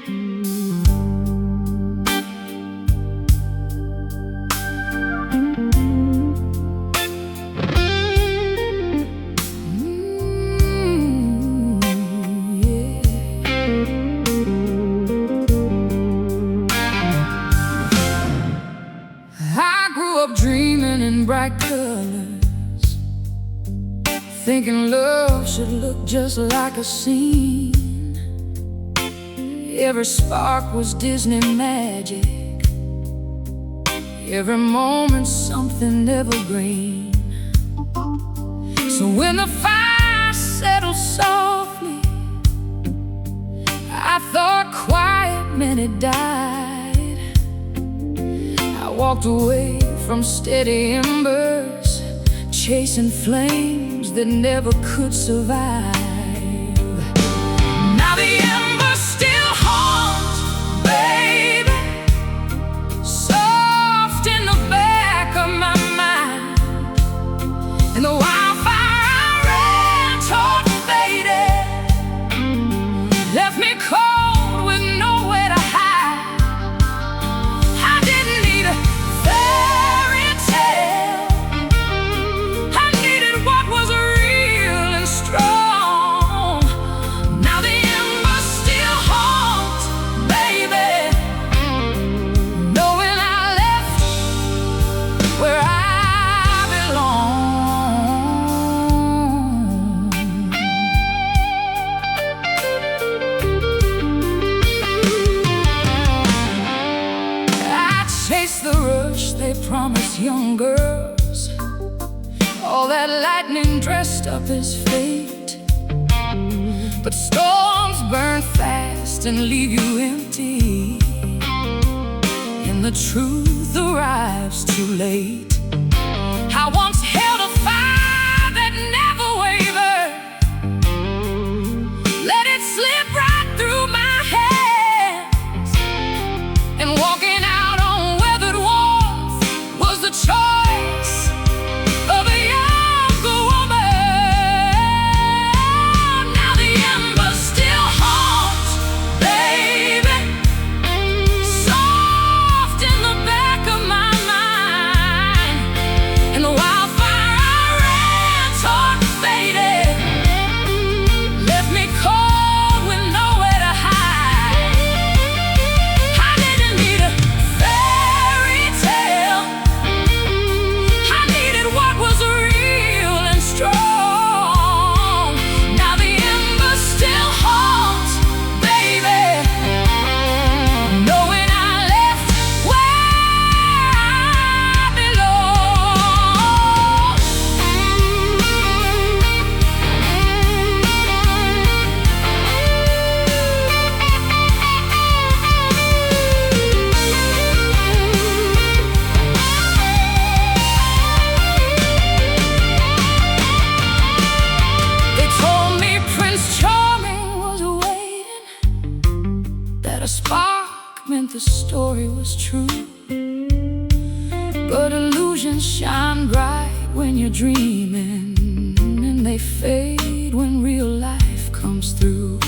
I grew up dreaming in bright colors, thinking love should look just like a scene. Every spark was Disney magic, every moment something evergreen. So when the fire settled softly, I thought quiet meant it died. I walked away from steady embers, chasing flames that never could survive. Now the embers still haunt, baby, soft in the back of my mind. And the wildfire I ran toward faded, left me cold with nowhere to hide. I didn't need a fairy tale, I needed what was real and strong. Now the embers still haunt, baby, knowing I left where I belong. I chased the rush they promised young girls, all that lightning dressed up as fate. But storms burn fast and leave you empty, and the truth arrives too late. I once held a fire that never wavered, let it slip right through my hands, and walking out on weathered walls was the choice of a younger woman. Now the embers still haunt, baby, soft in the back of my mind. And the wildfire I ran toward faded, left me cold with nowhere to hide. I didn't need a fairy tale, I needed what was real and strong. Now the embers still haunt, baby, knowing I left where I belong. They told me Prince Charming was waiting, that a spark meant the story was true. But illusions shine bright when you're dreaming, and they fade when real life comes through.